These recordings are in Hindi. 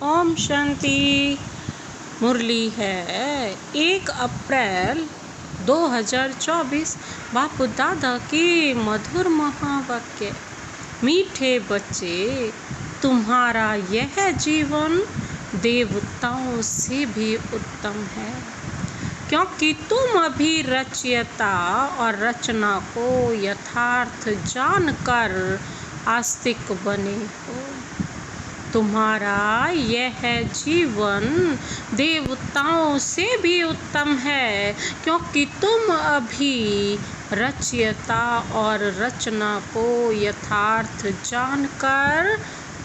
ओम शांति। मुरली है 1 अप्रैल 2024। बापू दादा की मधुर महावाक्य। मीठे बच्चे, तुम्हारा यह जीवन देवताओं से भी उत्तम है, क्योंकि तुम अभी रचयिता और रचना को यथार्थ जानकर आस्तिक बने हो। तुम्हारा यह जीवन देवताओं से भी उत्तम है, क्योंकि तुम अभी रचयिता और रचना को यथार्थ जानकर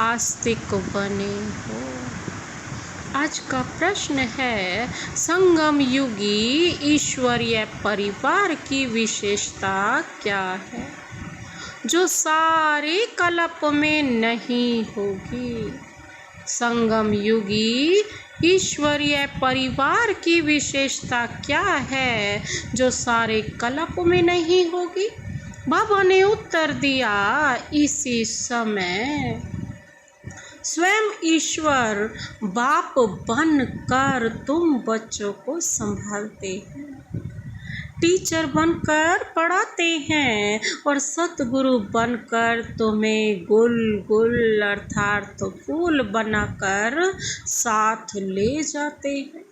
आस्तिक बने हो। आज का प्रश्न है, संगम युगी ईश्वरीय परिवार की विशेषता क्या है, जो सारे कल्प में नहीं होगी। संगम युगी ईश्वरीय परिवार की विशेषता क्या है, जो सारे कल्प में नहीं होगी। बाबा ने उत्तर दिया, इसी समय स्वयं ईश्वर बाप बनकर तुम बच्चों को संभालते हैं, टीचर बनकर पढ़ाते हैं और सतगुरु बनकर तुम्हें गुल गुल अर्थात फूल बनाकर साथ ले जाते हैं।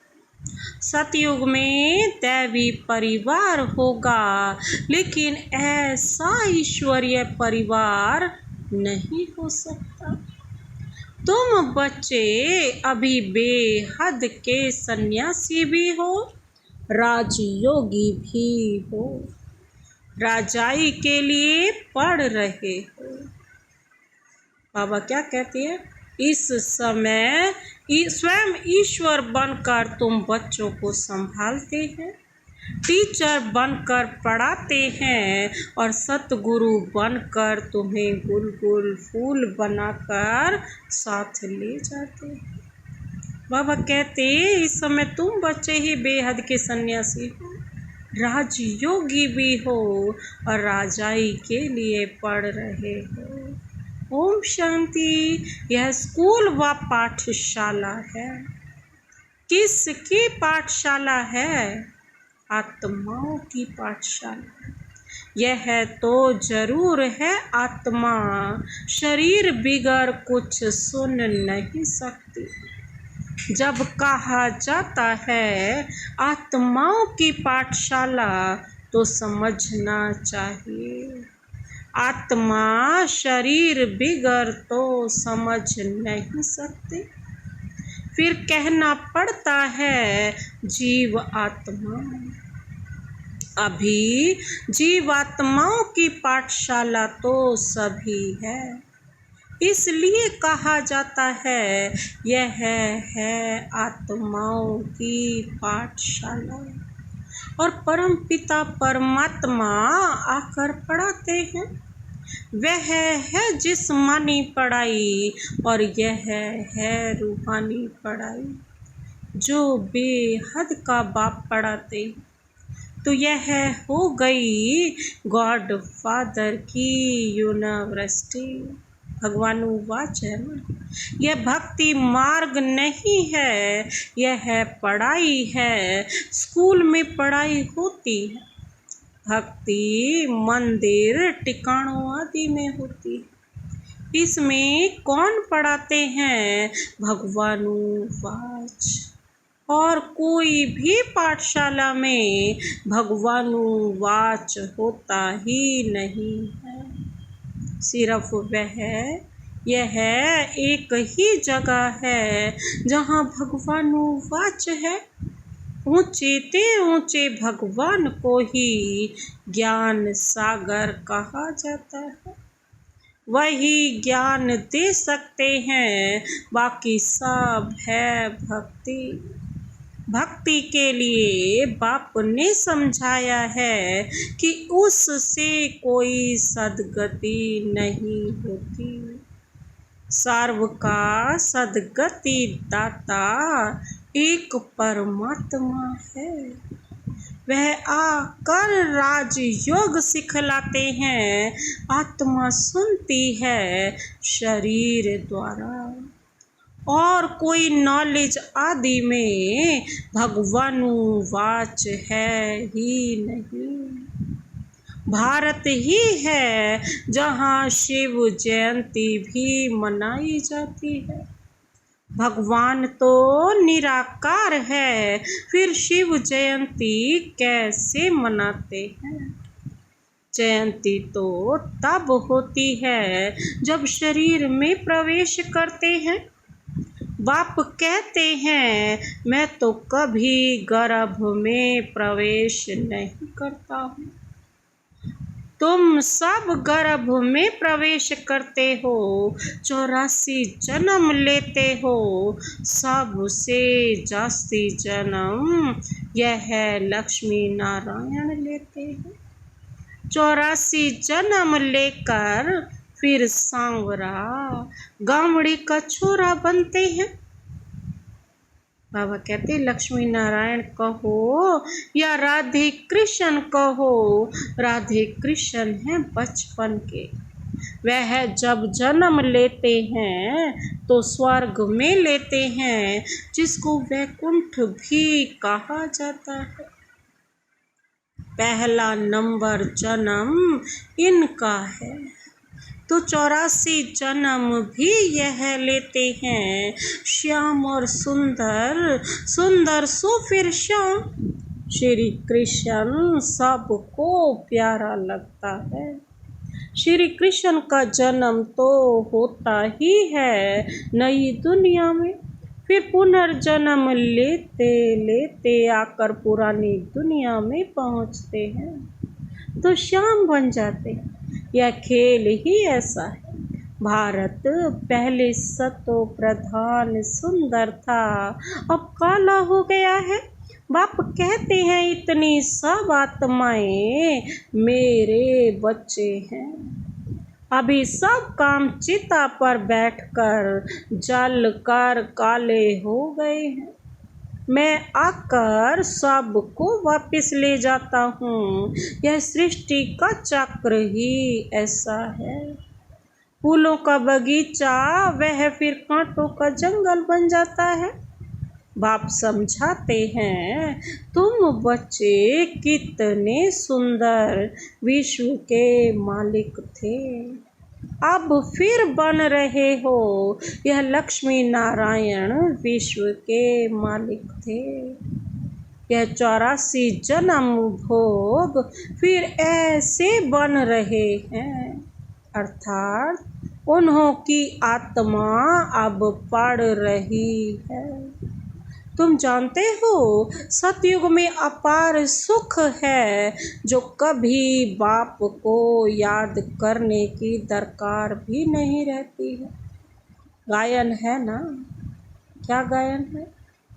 सतयुग में दैवी परिवार होगा, लेकिन ऐसा ईश्वरीय परिवार नहीं हो सकता। तुम बच्चे अभी बेहद के सन्यासी भी हो, राजयोगी भी हो, राजाई के लिए पढ़ रहे हो। बाबा क्या कहते हैं, इस समय स्वयं ईश्वर बनकर तुम बच्चों को संभालते हैं, टीचर बनकर पढ़ाते हैं और सतगुरु बनकर तुम्हें गुल गुल फूल बनाकर साथ ले जाते हैं। बाबा कहते, इस समय तुम बच्चे ही बेहद के सन्यासी हो, राजयोगी भी हो और राजाई के लिए पढ़ रहे हो। ओम शांति। यह स्कूल व पाठशाला है। किसकी पाठशाला है? आत्माओं की पाठशाला। यह तो जरूर है, आत्मा शरीर बिगर कुछ सुन नहीं सकती। जब कहा जाता है आत्माओं की पाठशाला, तो समझना चाहिए आत्मा शरीर बिगर तो समझ नहीं सकते। फिर कहना पड़ता है जीव आत्मा। अभी जीवात्माओं की पाठशाला तो सभी है, इसलिए कहा जाता है यह है आत्माओं की पाठशाला। और परम पिता परमात्मा आकर पढ़ाते हैं। वह है जिस्मानी पढ़ाई और यह है रूहानी पढ़ाई, जो बेहद का बाप पढ़ाते। तो यह हो गई गॉड फादर की यूनिवर्सिटी। भगवान वाच है ना, यह भक्ति मार्ग नहीं है, यह पढ़ाई है। स्कूल में पढ़ाई होती है, भक्ति मंदिर टिकाणों आदि में होती है। इसमें कौन पढ़ाते हैं? भगवान वाच। और कोई भी पाठशाला में भगवान वाच होता ही नहीं है। सिर्फ यह एक ही जगह है जहाँ भगवान वाच है। ऊंचे ते ऊंचे भगवान को ही ज्ञान सागर कहा जाता है। वही ज्ञान दे सकते हैं, बाकी सब है भक्ति। भक्ति के लिए बाप ने समझाया है कि उससे कोई सद्गति नहीं होती। सर्व का सद्गति दाता एक परमात्मा है। वह आकर राजयोग सिखलाते हैं, आत्मा सुनती है शरीर द्वारा। और कोई नॉलेज आदि में भगवानुवाच है ही नहीं। भारत ही है जहाँ शिव जयंती भी मनाई जाती है। भगवान तो निराकार है, फिर शिव जयंती कैसे मनाते हैं? जयंती तो तब होती है जब शरीर में प्रवेश करते हैं। बाप कहते हैं मैं तो कभी गर्भ में प्रवेश नहीं करता हूँ। तुम सब गर्भ में प्रवेश करते हो, 84 जन्म लेते हो, सबसे जास्ती जन्म यह लक्ष्मी नारायण लेते हैं। 84 जन्म लेकर फिर सांवरा गावड़ी का छोरा बनते हैं। बाबा कहते लक्ष्मी नारायण कहो या राधे कृष्ण कहो, राधे कृष्ण हैं बचपन के। वह जब जन्म लेते हैं तो स्वर्ग में लेते हैं, जिसको वैकुंठ भी कहा जाता है। पहला नंबर जन्म इनका है, तो 84 जन्म भी यह लेते हैं। श्याम और सुंदर, सुंदर सो फिर श्याम। श्री कृष्ण सबको प्यारा लगता है। श्री कृष्ण का जन्म तो होता ही है नई दुनिया में, फिर पुनर्जन्म लेते लेते आकर पुरानी दुनिया में पहुंचते हैं, तो श्याम बन जाते हैं। यह खेल ही ऐसा है। भारत पहले सतो प्रधान सुंदर था, अब काला हो गया है। बाप कहते हैं इतनी सब आत्माएं मेरे बच्चे हैं। अभी सब काम चिता पर बैठकर जल कर काले हो गए हैं। मैं आकर सबको वापस ले जाता हूँ। यह सृष्टि का चक्र ही ऐसा है। फूलों का बगीचा वह फिर कांटों का जंगल बन जाता है। बाप समझाते हैं तुम बच्चे कितने सुंदर विश्व के मालिक थे, अब फिर बन रहे हो। यह लक्ष्मी नारायण विश्व के मालिक थे। यह 84 जन्म भोग फिर ऐसे बन रहे हैं, अर्थात उन्हों की आत्मा अब पढ़ रही है। तुम जानते हो सतयुग में अपार सुख है, जो कभी बाप को याद करने की दरकार भी नहीं रहती है। गायन है ना, क्या गायन है?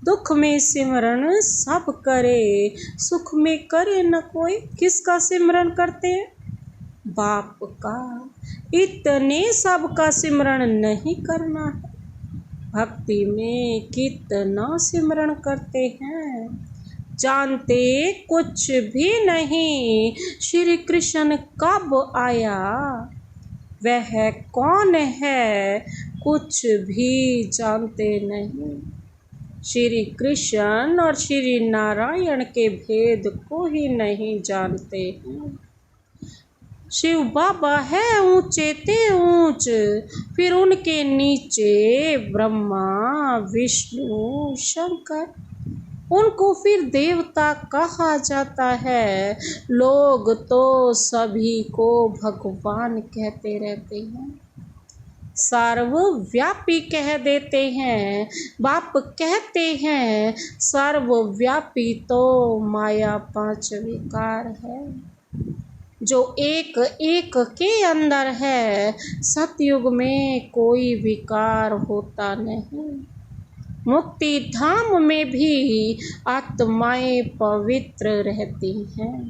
दुख में सिमरन सब करे, सुख में करे न कोई। किसका सिमरन करते हैं? बाप का। इतने सब का सिमरन नहीं करना है। भक्ति में कितना सिमरन करते हैं, जानते कुछ भी नहीं। श्री कृष्ण कब आया, वह कौन है, कुछ भी जानते नहीं। श्री कृष्ण और श्री नारायण के भेद को ही नहीं जानते हैं। शिव बाबा है ऊंचे ते ऊंच, फिर उनके नीचे ब्रह्मा विष्णु शंकर, उनको फिर देवता कहा जाता है। लोग तो सभी को भगवान कहते रहते हैं, सर्वव्यापी कह देते हैं। बाप कहते हैं सर्वव्यापी तो माया 5 विकार है, जो एक एक के अंदर है। सतयुग में कोई विकार होता नहीं। मुक्ति धाम में भी आत्माएं पवित्र रहती हैं,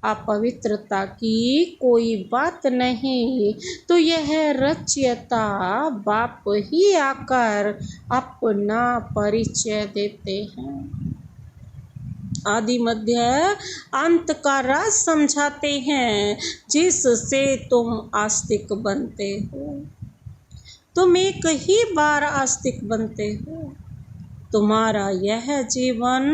अपवित्रता की कोई बात नहीं। तो यह रचयिता बाप ही आकर अपना परिचय देते हैं, आदि मध्य अंत का राज समझाते हैं, जिससे तुम आस्तिक बनते हो। तुम एक ही बार आस्तिक बनते हो। तुम्हारा यह जीवन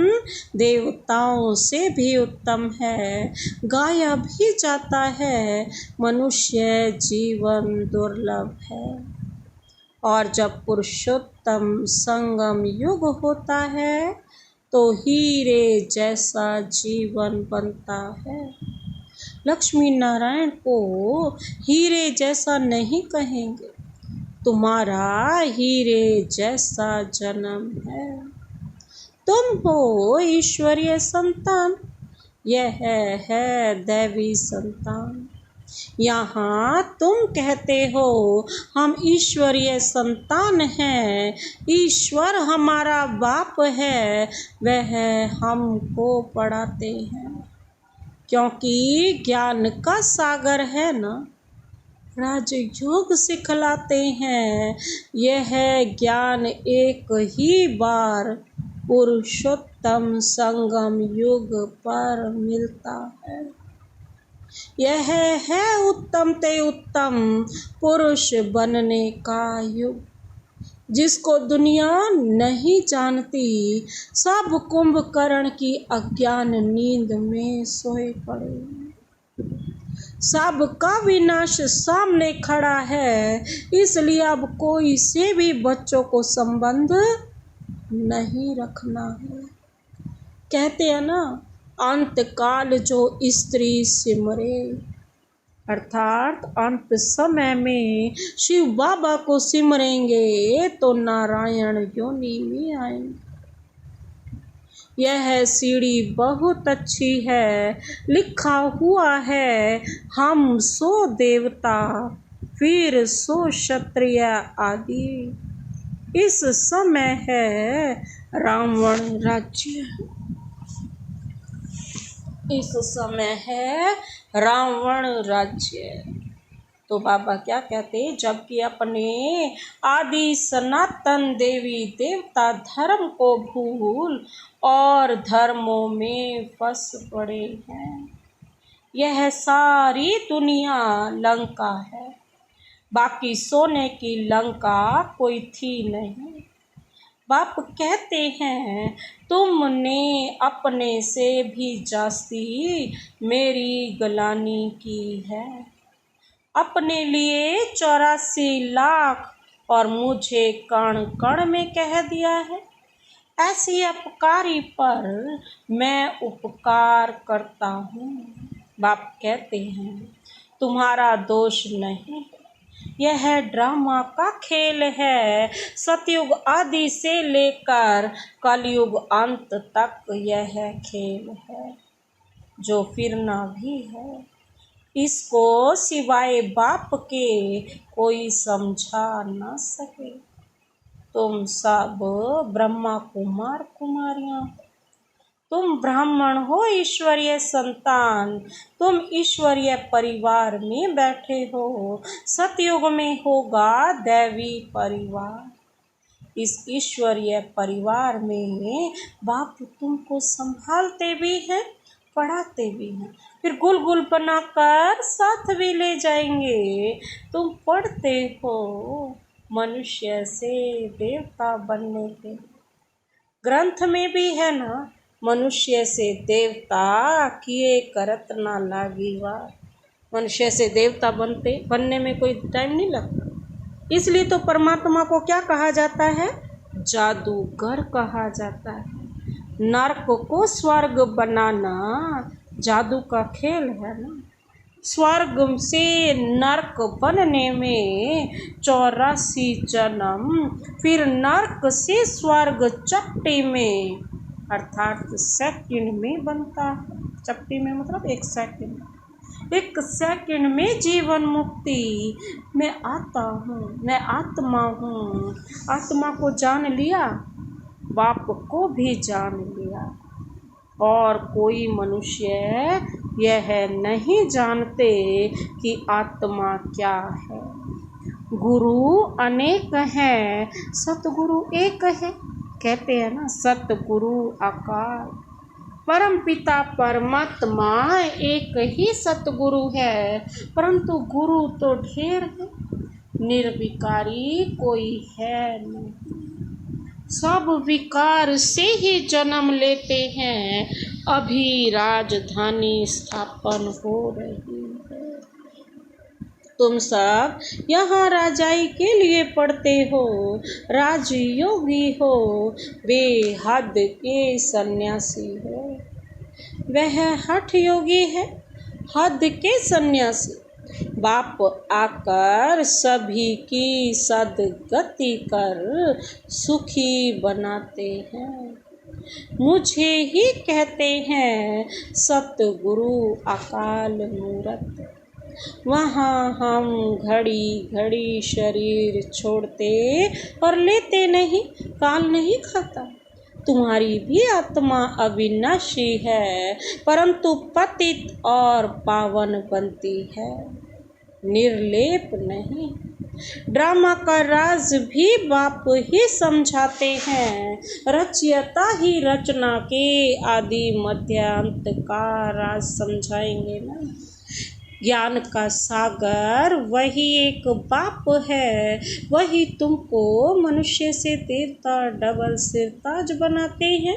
देवताओं से भी उत्तम है, गाया भी जाता है, मनुष्य जीवन दुर्लभ है। और जब पुरुषोत्तम संगम युग होता है तो हीरे जैसा जीवन बनता है। लक्ष्मी नारायण को हीरे जैसा नहीं कहेंगे, तुम्हारा हीरे जैसा जन्म है। तुम हो ईश्वरीय संतान, यह है दैवी संतान। यहाँ तुम कहते हो हम ईश्वरीय संतान हैं, ईश्वर हमारा बाप है, वह हमको पढ़ाते हैं। क्योंकि ज्ञान का सागर है ना, राजयोग सिखलाते हैं। यह ज्ञान एक ही बार पुरुषोत्तम संगम युग पर मिलता है। यह है उत्तम ते उत्तम पुरुष बनने का युग, जिसको दुनिया नहीं जानती। सब कुंभकर्ण की अज्ञान नींद में सोए पड़े, सबका विनाश सामने खड़ा है, इसलिए अब कोई से भी बच्चों को संबंध नहीं रखना है। कहते हैं ना, अंत काल जो स्त्री सिमरे, अर्थात अंत समय में शिव बाबा को सिमरेंगे तो नारायण योनि में आएंगे। यह सीढ़ी बहुत अच्छी है, लिखा हुआ है हम सो देवता फिर सो क्षत्रिय आदि। इस समय है रावण राज्य, इस समय है रावण राज्य। तो बाबा क्या कहते, जबकि अपने आदि सनातन देवी देवता धर्म को भूल और धर्मों में फंस पड़े हैं। यह सारी दुनिया लंका है, बाकी सोने की लंका कोई थी नहीं। बाप कहते हैं तुमने अपने से भी जास्ती मेरी गलानी की है। अपने लिए 84 लाख और मुझे कण कण में कह दिया है। ऐसी अपकारी पर मैं उपकार करता हूँ। बाप कहते हैं तुम्हारा दोष नहीं, यह ड्रामा का खेल है। सतयुग आदि से लेकर कलयुग अंत तक यह खेल है, जो फिरना भी है। इसको सिवाय बाप के कोई समझा न सके। तुम सब ब्रह्मा कुमार कुमारियाँ, तुम ब्राह्मण हो, ईश्वरीय संतान। तुम ईश्वरीय परिवार में बैठे हो। सतयुग में होगा दैवी परिवार। इस ईश्वरीय परिवार में बाप तुमको संभालते भी हैं, पढ़ाते भी हैं, फिर गुल गुल बनाकर साथ भी ले जाएंगे। तुम पढ़ते हो मनुष्य से देवता बनने के। ग्रंथ में भी है ना, मनुष्य से देवता किए करत ना लागी वार। मनुष्य से देवता बनने में कोई टाइम नहीं लगता। इसलिए तो परमात्मा को क्या कहा जाता है, जादूगर कहा जाता है। नरक को स्वर्ग बनाना जादू का खेल है ना। स्वर्ग से नरक बनने में 84 जन्म, फिर नरक से स्वर्ग चपटी में, अर्थात सेकंड में बनता है। चपटी में मतलब 1 सेकंड। 1 सेकंड में जीवन मुक्ति। मैं आता हूँ, मैं आत्मा हूँ। आत्मा को जान लिया, बाप को भी जान लिया। और कोई मनुष्य यह नहीं जानते कि आत्मा क्या है। गुरु अनेक हैं, सतगुरु एक है। कहते हैं ना, सतगुरु आकार। परम पिता परमात्मा एक ही सतगुरु है, परंतु गुरु तो ढेर है। निर्विकारी कोई है नहीं। सब विकार से ही जन्म लेते हैं, अभी राजधानी स्थापन हो रही है। तुम सब यहाँ राजाई के लिए पढ़ते हो, राजयोगी हो, बेहद के सन्यासी हो। वह हठ योगी है, हद के सन्यासी। बाप आकर सभी की सदगति कर सुखी बनाते हैं। मुझे ही कहते हैं सतगुरु अकाल मूरत। वहाँ हम घड़ी घड़ी शरीर छोड़ते और लेते नहीं, काल नहीं खाता। तुम्हारी भी आत्मा अविनाशी है, परंतु पतित और पावन बनती है, निर्लेप नहीं। ड्रामा का राज भी बाप ही समझाते हैं, रचयिता ही रचना के आदि मध्य अंत का राज समझाएंगे ना। ज्ञान का सागर वही एक बाप है, वही तुमको मनुष्य से देवता डबल सिरताज बनाते हैं।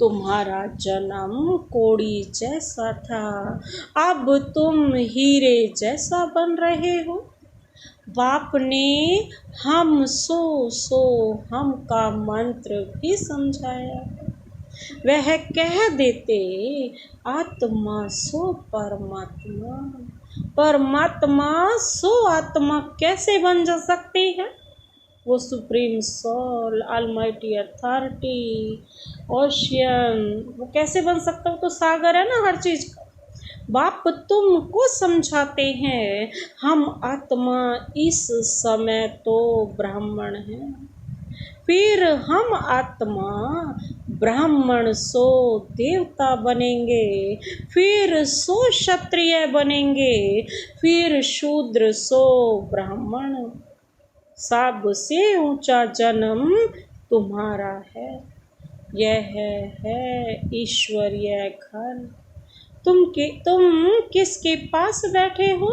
तुम्हारा जन्म कोड़ी जैसा था, अब तुम हीरे जैसा बन रहे हो। बाप ने हम सो हम का मंत्र भी समझाया। वह कह देते आत्मा सो परमात्मा, परमात्मा सो आत्मा कैसे बन जा सकती है? वो supreme soul, almighty authority, ocean, वो कैसे बन सकता? वो तो सागर है ना हर चीज का। बाप तुमको समझाते हैं हम आत्मा इस समय तो ब्राह्मण हैं, फिर हम आत्मा ब्राह्मण सो देवता बनेंगे, फिर सो क्षत्रिय बनेंगे, फिर शूद्र सो ब्राह्मण। सबसे ऊंचा जन्म तुम्हारा है, यह है ईश्वरीय घर। तुम किसके पास बैठे हो?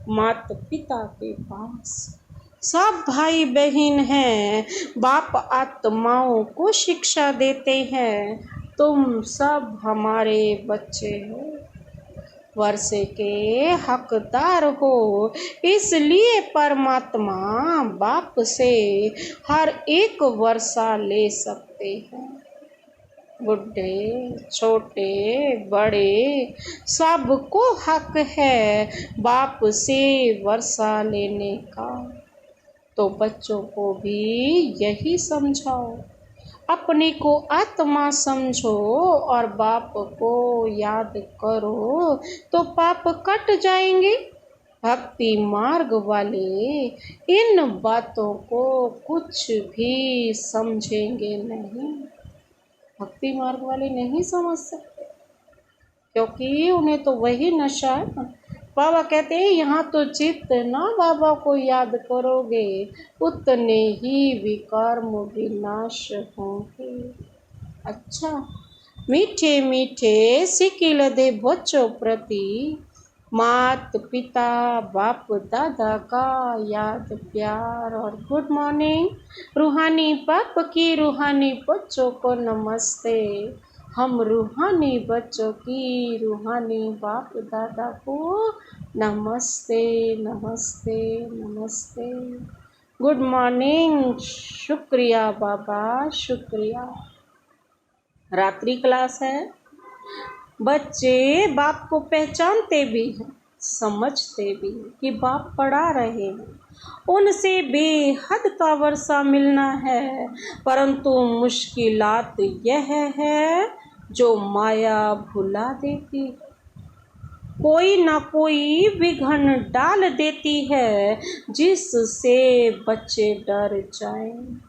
माता पिता के पास। सब भाई बहन हैं, बाप आत्माओं को शिक्षा देते हैं। तुम सब हमारे बच्चे हो, वर्षे के हकदार हो। इसलिए परमात्मा बाप से हर एक वर्षा ले सकते हैं। बुढ़े छोटे बड़े सबको हक है बाप से वर्षा लेने का। तो बच्चों को भी यही समझाओ, अपने को आत्मा समझो और बाप को याद करो तो पाप कट जाएंगे। भक्ति मार्ग वाले इन बातों को कुछ भी समझेंगे नहीं। भक्ति मार्ग वाले नहीं समझ सकते, क्योंकि उन्हें तो वही नशा है ना। बाबा कहते हैं यहाँ तो जितना बाबा को याद करोगे उतने ही विकर्म विनाश होंगे। अच्छा, मीठे मीठे सिकिल दे बच्चों प्रति मात पिता बाप दादा का याद प्यार और गुड मॉर्निंग। रूहानी बाप की रूहानी बच्चों को नमस्ते। हम रूहानी बच्चों की रूहानी बाप दादा को नमस्ते नमस्ते नमस्ते। गुड मॉर्निंग, शुक्रिया बाबा, शुक्रिया। रात्रि क्लास है। बच्चे बाप को पहचानते भी हैं, समझते भी हैं कि बाप पढ़ा रहे हैं, उनसे बेहद का वर्षा मिलना है। परंतु मुश्किलात यह है जो माया भुला देती है, कोई ना कोई विघ्न डाल देती है जिससे बच्चे डर जाएं।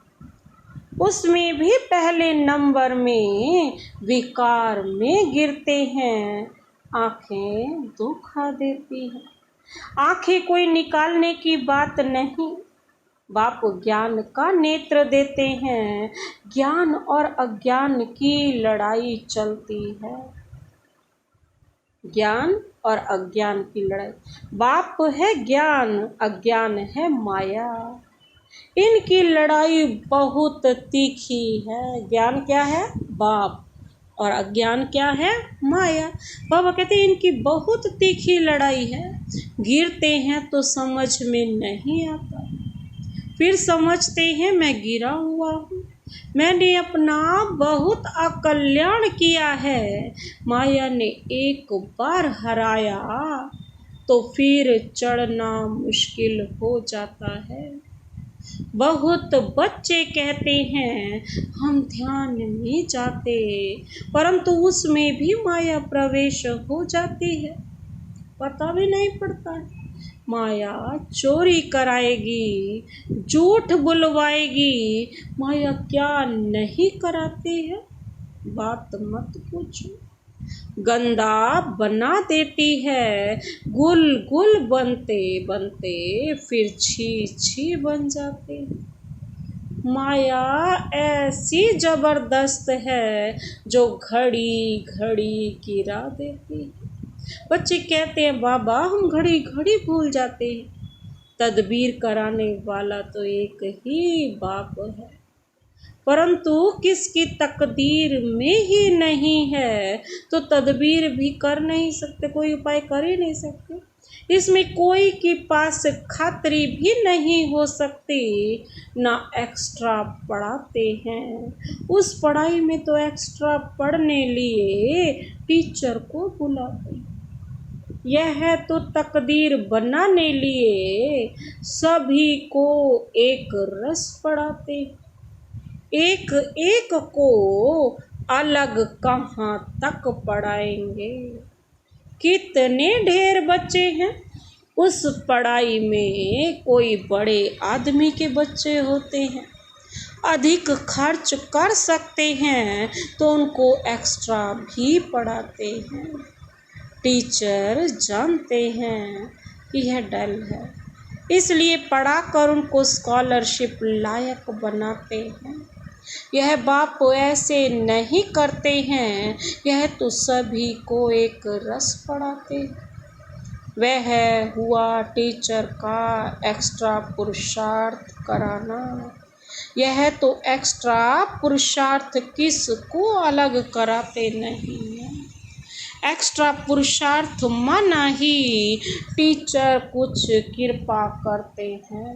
उसमें भी पहले नंबर में विकार में गिरते हैं। आंखें धोखा देती हैं। आंखें कोई निकालने की बात नहीं, बाप ज्ञान का नेत्र देते हैं। ज्ञान और अज्ञान की लड़ाई चलती है। ज्ञान और अज्ञान की लड़ाई। बाप है ज्ञान, अज्ञान है माया। इनकी लड़ाई बहुत तीखी है। ज्ञान क्या है? बाप। और अज्ञान क्या है? माया। बाबा कहते हैं इनकी बहुत तीखी लड़ाई है। गिरते हैं तो समझ में नहीं आता, फिर समझते हैं मैं गिरा हुआ हूँ, मैंने अपना बहुत अकल्याण किया है। माया ने एक बार हराया तो फिर चढ़ना मुश्किल हो जाता है। बहुत बच्चे कहते हैं हम ध्यान में जाते, परंतु उसमें भी माया प्रवेश हो जाती है, पता भी नहीं पड़ता है। माया चोरी कराएगी, झूठ बुलवाएगी, माया क्या नहीं कराती है, बात मत पूछो। गंदा बना देती है, गुल गुल बनते बनते फिर छी छी बन जाते। माया ऐसी जबरदस्त है जो घड़ी घड़ी गिरा देती है। बच्चे कहते हैं बाबा हम घड़ी घड़ी भूल जाते हैं। तदबीर कराने वाला तो एक ही बाप है, परंतु किसकी तकदीर में ही नहीं है तो तदबीर भी कर नहीं सकते, कोई उपाय कर ही नहीं सकते। इसमें कोई के पास खातरी भी नहीं हो सकती, ना एक्स्ट्रा पढ़ाते हैं। उस पढ़ाई में तो एक्स्ट्रा पढ़ने लिए टीचर को बुलाते हैं। यह तो तकदीर बनाने लिए सभी को एक रस पढ़ाते, एक एक को अलग कहाँ तक पढ़ाएंगे। कितने ढेर बच्चे हैं उस पढ़ाई में, कोई बड़े आदमी के बच्चे होते हैं, अधिक खर्च कर सकते हैं तो उनको एक्स्ट्रा भी पढ़ाते हैं। टीचर जानते हैं कि यह डल है, इसलिए पढ़ाकर उनको स्कॉलरशिप लायक बनाते हैं। यह बाप ऐसे नहीं करते हैं, यह तो सभी को एक रस पढ़ाते। वह हुआ टीचर का एक्स्ट्रा पुरुषार्थ कराना। यह तो एक्स्ट्रा पुरुषार्थ किसको अलग कराते नहीं हैं। एक्स्ट्रा पुरुषार्थ माना ही टीचर कुछ कृपा करते हैं,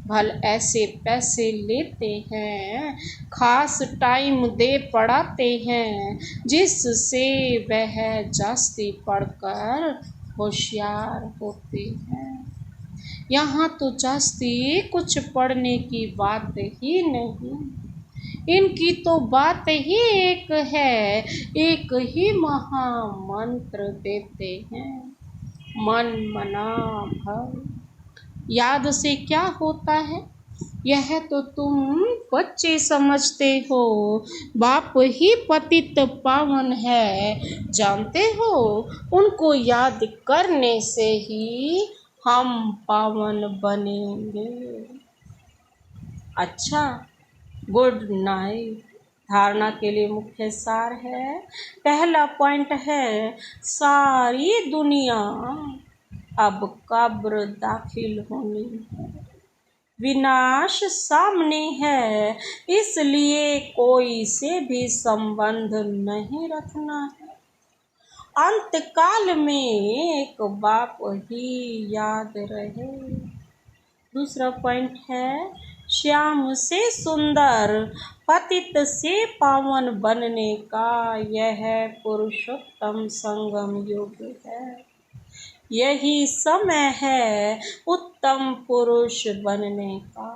भल ऐसे पैसे लेते हैं, खास टाइम दे पढ़ाते हैं जिससे वह जास्ती पढ़कर होशियार होते हैं। यहाँ तो जास्ती कुछ पढ़ने की बात ही नहीं, इनकी तो बात ही एक है, एक ही महामंत्र देते हैं, मन मना भव। याद से क्या होता है यह तो तुम बच्चे समझते हो, बाप ही पतित पावन है जानते हो, उनको याद करने से ही हम पावन बनेंगे। अच्छा, गुड नाइट। धारणा के लिए मुख्य सार है, पहला पॉइंट है सारी दुनिया अब कब्र दाखिल होनी है, विनाश सामने है, इसलिए कोई से भी संबंध नहीं रखना है। अंतकाल में एक बाप ही याद रहे। दूसरा पॉइंट है श्याम से सुंदर पतित से पावन बनने का यह पुरुषोत्तम संगम युग है। यही समय है उत्तम पुरुष बनने का।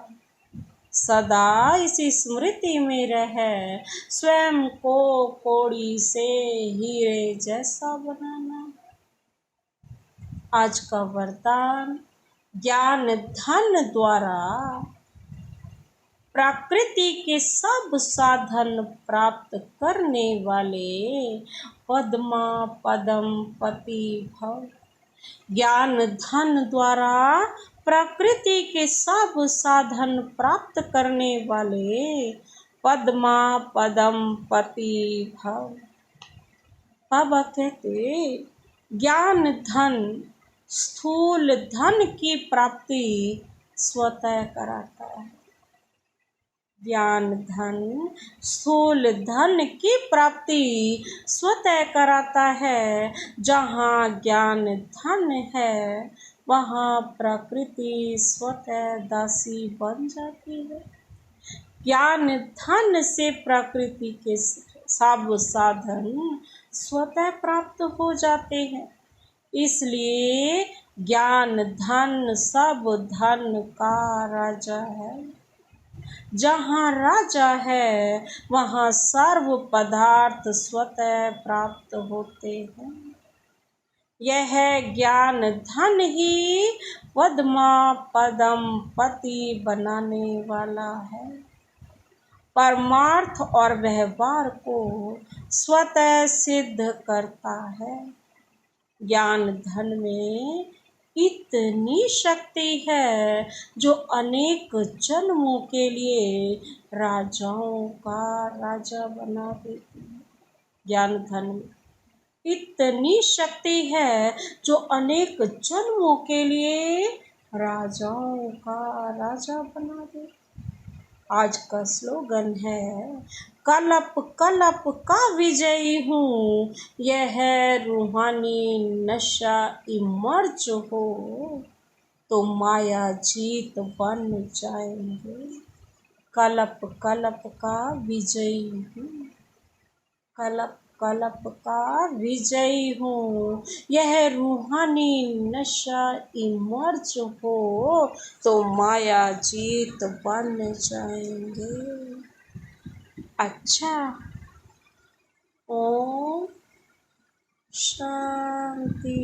सदा इसी स्मृति में रहे, स्वयं को कौड़ी से हीरे जैसा बनाना। आज का वरदान, ज्ञान धन द्वारा प्रकृति के सब साधन प्राप्त करने वाले पद्मा पदम पति भव। ज्ञान धन द्वारा प्रकृति के सब साधन प्राप्त करने वाले पद्मा पदम पति भव। बाबा कहते ज्ञान धन स्थूल धन की प्राप्ति स्वतः कराता है। ज्ञान धन स्थूल धन की प्राप्ति स्वतः कराता है। जहाँ ज्ञान धन है वहाँ प्रकृति स्वतः दासी बन जाती है। ज्ञान धन से प्रकृति के सब साधन स्वतः प्राप्त हो जाते हैं। इसलिए ज्ञान धन सब धन का राजा है। जहाँ राजा है वहाँ सर्व पदार्थ स्वतः प्राप्त होते हैं। यह ज्ञान धन ही पद्मा पदम पति बनाने वाला है। परमार्थ और व्यवहार को स्वतः सिद्ध करता है। ज्ञान धन में इतनी शक्ति है जो अनेक जन्मों के लिए राजाओं का राजा बना देती है। ज्ञान धन में इतनी शक्ति है जो अनेक जन्मों के लिए राजाओं का राजा बना देती है। आज का स्लोगन है कलप कलप का विजयी हूँ, यह रूहानी नशा इमर्ज हो तो माया जीत बन जाएंगे। कलप कलप का विजयी हूँ, कलप कलप का विजयी हूँ, यह रूहानी नशा इमर्ज हो तो माया जीत बन जाएंगे। अच्छा, ओम शांति।